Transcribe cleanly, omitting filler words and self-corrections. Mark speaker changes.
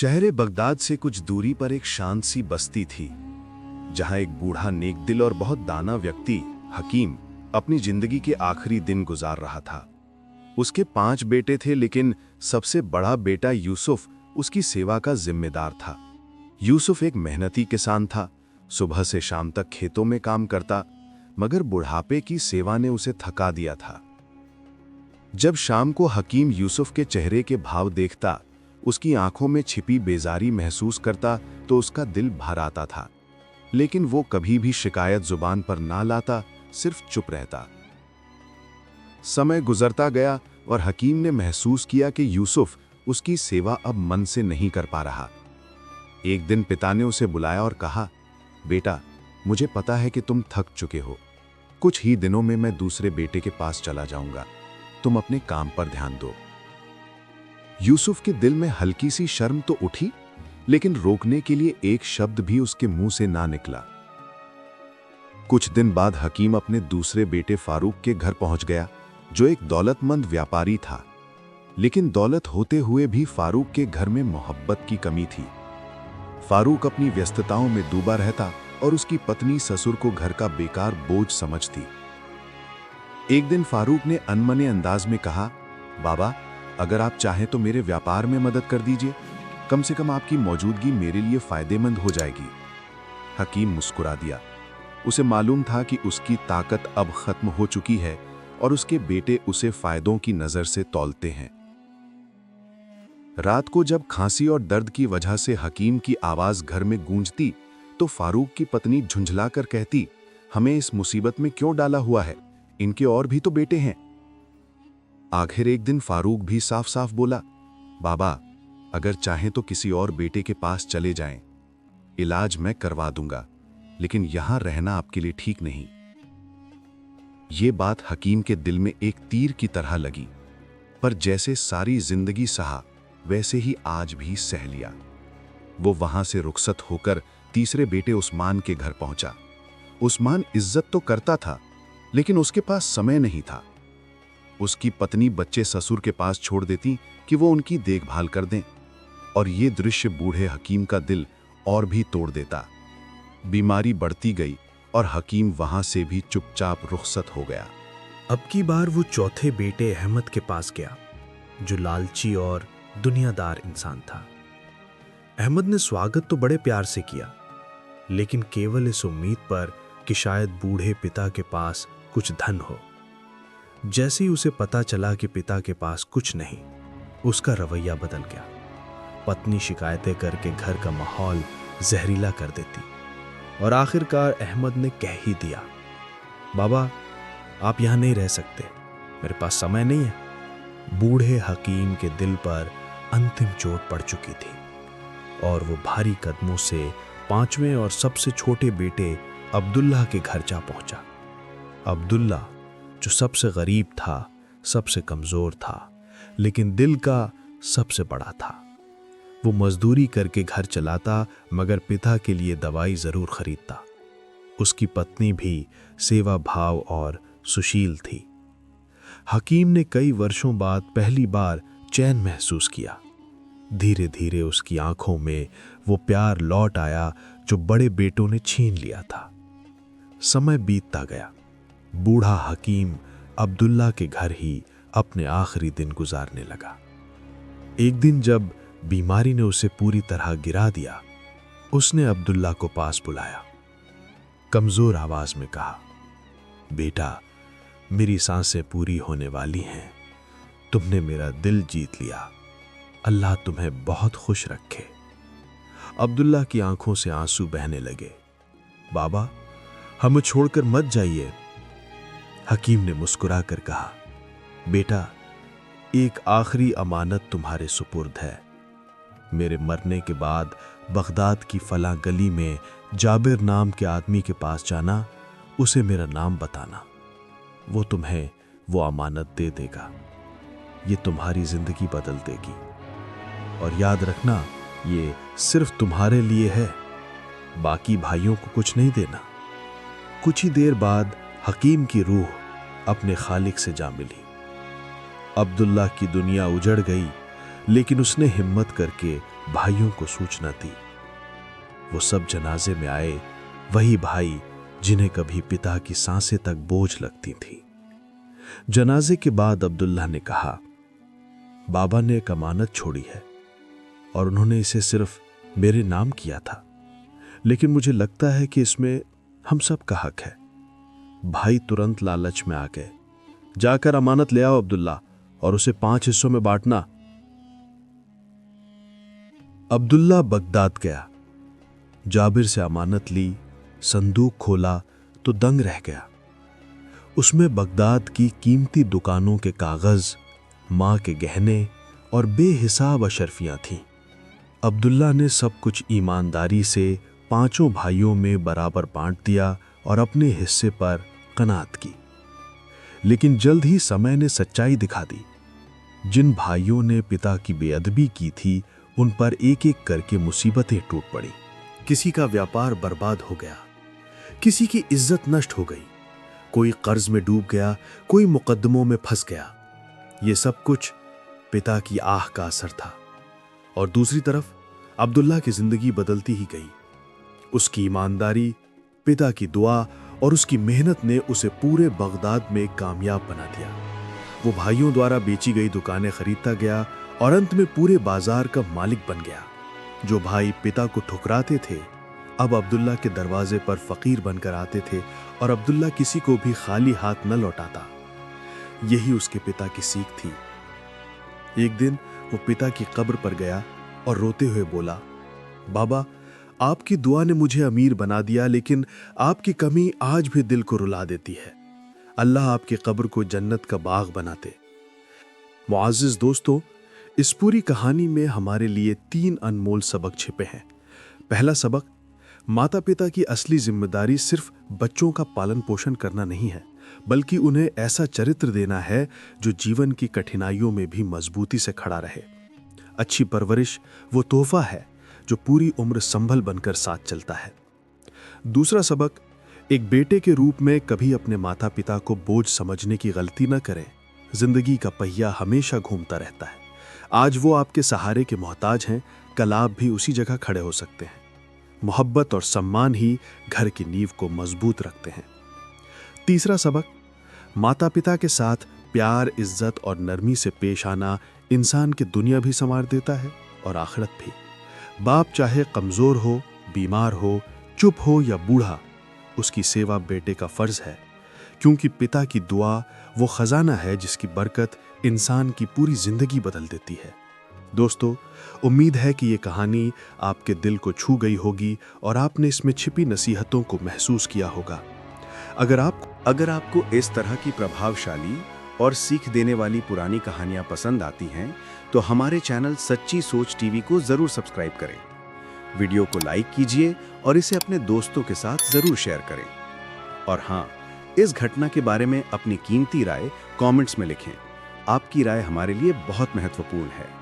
Speaker 1: शहर बगदाद से कुछ दूरी पर एक शांत सी बस्ती थी, जहां एक बूढ़ा नेक दिल और बहुत दाना व्यक्ति हकीम अपनी जिंदगी के आखिरी दिन गुजार रहा था। उसके 5 बेटे थे, लेकिन सबसे बड़ा बेटा यूसुफ उसकी सेवा का जिम्मेदार था। यूसुफ एक मेहनती किसान था, सुबह से शाम तक खेतों में काम करता, मगर बुढ़ापे की सेवा ने उसे थका दिया था। जब शाम को हकीम यूसुफ के चेहरे के भाव देखता, उसकी आंखों में छिपी बेजारी महसूस करता, तो उसका दिल भर आता था। लेकिन वो कभी भी शिकायत जुबान पर ना लाता, सिर्फ चुप रहता। समय गुजरता गया और हकीम ने महसूस किया कि यूसुफ उसकी सेवा अब मन से नहीं कर पा रहा। एक दिन पिता ने उसे बुलाया और कहा, बेटा, मुझे पता है कि तुम थक चुके हो। कुछ ही दिनों में मैं दूसरे बेटे के पास चला जाऊंगा। तुम अपने काम पर ध्यान दो। यूसुफ के दिल में हल्की सी शर्म तो उठी, लेकिन रोकने के लिए एक शब्द भी उसके मुंह से ना निकला। कुछ दिन बाद हकीम अपने दूसरे बेटे फारूक के घर पहुंच गया, जो एक दौलतमंद व्यापारी था। लेकिन दौलत होते हुए भी फारूक के घर में मोहब्बत की कमी थी। फारूक अपनी व्यस्तताओं में डूबा रहता और उसकी पत्नी ससुर को घर का बेकार बोझ समझती। एक दिन फारूक ने अनमने अंदाज में कहा, बाबा, अगर आप चाहें तो मेरे व्यापार में मदद कर दीजिए। कम से कम आपकी मौजूदगी मेरे लिए फायदेमंद हो जाएगी। हकीम मुस्कुरा दिया। उसे मालूम था कि उसकी ताकत अब खत्म हो चुकी है और उसके बेटे उसे फायदों की नजर से तौलते हैं। रात को जब खांसी और दर्द की वजह से हकीम की आवाज घर में गूंजती, तो फारूक की पत्नी झुंझलाकर कहती, हमें इस मुसीबत में क्यों डाला हुआ है? इनके और भी तो बेटे हैं। आखिर एक दिन फारूक भी साफ साफ बोला, बाबा, अगर चाहें तो किसी और बेटे के पास चले जाएं। इलाज मैं करवा दूंगा, लेकिन यहां रहना आपके लिए ठीक नहीं। ये बात हकीम के दिल में एक तीर की तरह लगी, पर जैसे सारी जिंदगी सहा, वैसे ही आज भी सह लिया। वो वहां से रुखसत होकर तीसरे बेटे उस्मान के घर पहुंचा। उस्मान इज्जत तो करता था, लेकिन उसके पास समय नहीं था। उसकी पत्नी बच्चे ससुर के पास छोड़ देती कि वो उनकी देखभाल कर दें, और ये दृश्य बूढ़े हकीम का दिल और भी तोड़ देता। बीमारी बढ़ती गई और हकीम वहां से भी चुपचाप रुखसत हो गया।
Speaker 2: अब की बार वो चौथे बेटे अहमद के पास गया, जो लालची और दुनियादार इंसान था। अहमद ने स्वागत तो बड़े प्यार से किया, लेकिन केवल इस उम्मीद पर कि शायद बूढ़े पिता के पास कुछ धन हो। जैसे ही उसे पता चला कि पिता के पास कुछ नहीं, उसका रवैया बदल गया। पत्नी शिकायतें करके घर का माहौल जहरीला कर देती, और आखिरकार अहमद ने कह ही दिया, बाबा, आप यहां नहीं रह सकते, मेरे पास समय नहीं है। बूढ़े हकीम के दिल पर अंतिम चोट पड़ चुकी थी, और वो भारी कदमों से 5वें और सबसे छोटे बेटे अब्दुल्ला के घर जा पहुंचा। अब्दुल्ला, जो सबसे गरीब था, सबसे कमजोर था, लेकिन दिल का सबसे बड़ा था। वो मजदूरी करके घर चलाता, मगर पिता के लिए दवाई जरूर खरीदता। उसकी पत्नी भी सेवा भाव और सुशील थी। हकीम ने कई वर्षों बाद पहली बार चैन महसूस किया। धीरे धीरे उसकी आंखों में वो प्यार लौट आया जो बड़े बेटों ने छीन लिया था। समय बीतता गया। बूढ़ा हकीम अब्दुल्ला के घर ही अपने आखिरी दिन गुजारने लगा। एक दिन जब बीमारी ने उसे पूरी तरह गिरा दिया, उसने अब्दुल्ला को पास बुलाया। कमजोर आवाज में कहा, बेटा, मेरी सांसें पूरी होने वाली हैं। तुमने मेरा दिल जीत लिया। अल्लाह तुम्हें बहुत खुश रखे। अब्दुल्ला की आंखों से आंसू बहने लगे। बाबा, हमें छोड़कर मत जाइए। हकीम ने मुस्कुरा कर कहा, बेटा, एक आखिरी अमानत तुम्हारे सुपुर्द है। मेरे मरने के बाद बगदाद की फला गली में जाबिर नाम के आदमी के पास जाना, उसे मेरा नाम बताना। वो तुम्हें वो अमानत दे देगा। ये तुम्हारी जिंदगी बदल देगी। और याद रखना, ये सिर्फ तुम्हारे लिए है, बाकी भाइयों को कुछ नहीं देना। कुछ ही देर बाद हकीम की रूह अपने खालिक से जा मिली। अब्दुल्ला की दुनिया उजड़ गई, लेकिन उसने हिम्मत करके भाइयों को सूचना दी। वो सब जनाजे में आए, वही भाई जिन्हें कभी पिता की सांसें तक बोझ लगती थी। जनाजे के बाद अब्दुल्ला ने कहा, बाबा ने एक अमानत छोड़ी है और उन्होंने इसे सिर्फ मेरे नाम किया था, लेकिन मुझे लगता है कि इसमें हम सब का हक है। भाई तुरंत लालच में आ गए। जाकर अमानत ले आओ अब्दुल्ला और उसे 5 हिस्सों में बांटना। अब्दुल्ला बगदाद गया, जाबिर से अमानत ली, संदूक खोला तो दंग रह गया। उसमें बगदाद की कीमती दुकानों के कागज, मां के गहने और बेहिसाब अशरफियां थीं। अब्दुल्ला ने सब कुछ ईमानदारी से 5 भाइयों में बराबर बांट दिया और अपने हिस्से पर कनात की। लेकिन जल्द ही समय ने सच्चाई दिखा दी। जिन भाइयों ने पिता की बेअदबी की थी, उन पर एक एक करके मुसीबतें टूट पड़ी। किसी का व्यापार बर्बाद हो गया, किसी की इज्जत नष्ट हो गई, कोई कर्ज में डूब गया, कोई मुकद्दमों में फंस गया। ये सब कुछ पिता की आह का असर था। और दूसरी तरफ अब्दुल्ला की जिंदगी बदलती ही गई। उसकी ईमानदारी, पिता की दुआ और उसकी मेहनत ने उसे पूरे बगदाद में कामयाब बना दिया। वो भाइयों द्वारा बेची गई दुकानें खरीदता गया और अंत में पूरे बाजार का मालिक बन गया। जो भाई पिता को ठुकराते थे, अब अब्दुल्ला के दरवाजे पर फकीर बनकर आते थे और अब्दुल्ला किसी को भी खाली हाथ न लौटाता। यही उसके पिता की सीख थी। एक दिन वो पिता की कब्र पर गया और रोते हुए बोला, बाबा, आपकी दुआ ने मुझे अमीर बना दिया, लेकिन आपकी कमी आज भी दिल को रुला देती है। अल्लाह आपकी कब्र को जन्नत का बाग बनाते। मुआज़िज़ दोस्तों, इस पूरी कहानी में हमारे लिए 3 अनमोल सबक छिपे हैं। पहला सबक, माता पिता की असली जिम्मेदारी सिर्फ बच्चों का पालन पोषण करना नहीं है, बल्कि उन्हें ऐसा चरित्र देना है जो जीवन की कठिनाइयों में भी मजबूती से खड़ा रहे। अच्छी परवरिश वो तोहफा है जो पूरी उम्र संभल बनकर साथ चलता है। दूसरा सबक, एक बेटे के रूप में कभी अपने माता पिता को बोझ समझने की गलती न करें। जिंदगी का पहिया हमेशा घूमता रहता है। आज वो आपके सहारे के मोहताज हैं, कल आप भी उसी जगह खड़े हो सकते हैं। मोहब्बत और सम्मान ही घर की नींव को मजबूत रखते हैं। तीसरा सबक, माता पिता के साथ प्यार, इज्जत और नरमी से पेश आना इंसान की दुनिया भी संवार देता है और आखिरत भी। बाप चाहे कमजोर हो, बीमार हो, चुप हो या बूढ़ा, उसकी सेवा बेटे का फर्ज है, क्योंकि पिता की दुआ वो खजाना है जिसकी बरकत इंसान की पूरी जिंदगी बदल देती है। दोस्तों, उम्मीद है कि ये कहानी आपके दिल को छू गई होगी और आपने इसमें छिपी नसीहतों को महसूस किया होगा।
Speaker 1: अगर आपको इस तरह की प्रभावशाली और सीख देने वाली पुरानी कहानियां पसंद आती हैं, तो हमारे चैनल सच्ची सोच टीवी को जरूर सब्सक्राइब करें। वीडियो को लाइक कीजिए और इसे अपने दोस्तों के साथ जरूर शेयर करें। और हाँ, इस घटना के बारे में अपनी कीमती राय कमेंट्स में लिखें। आपकी राय हमारे लिए बहुत महत्वपूर्ण है।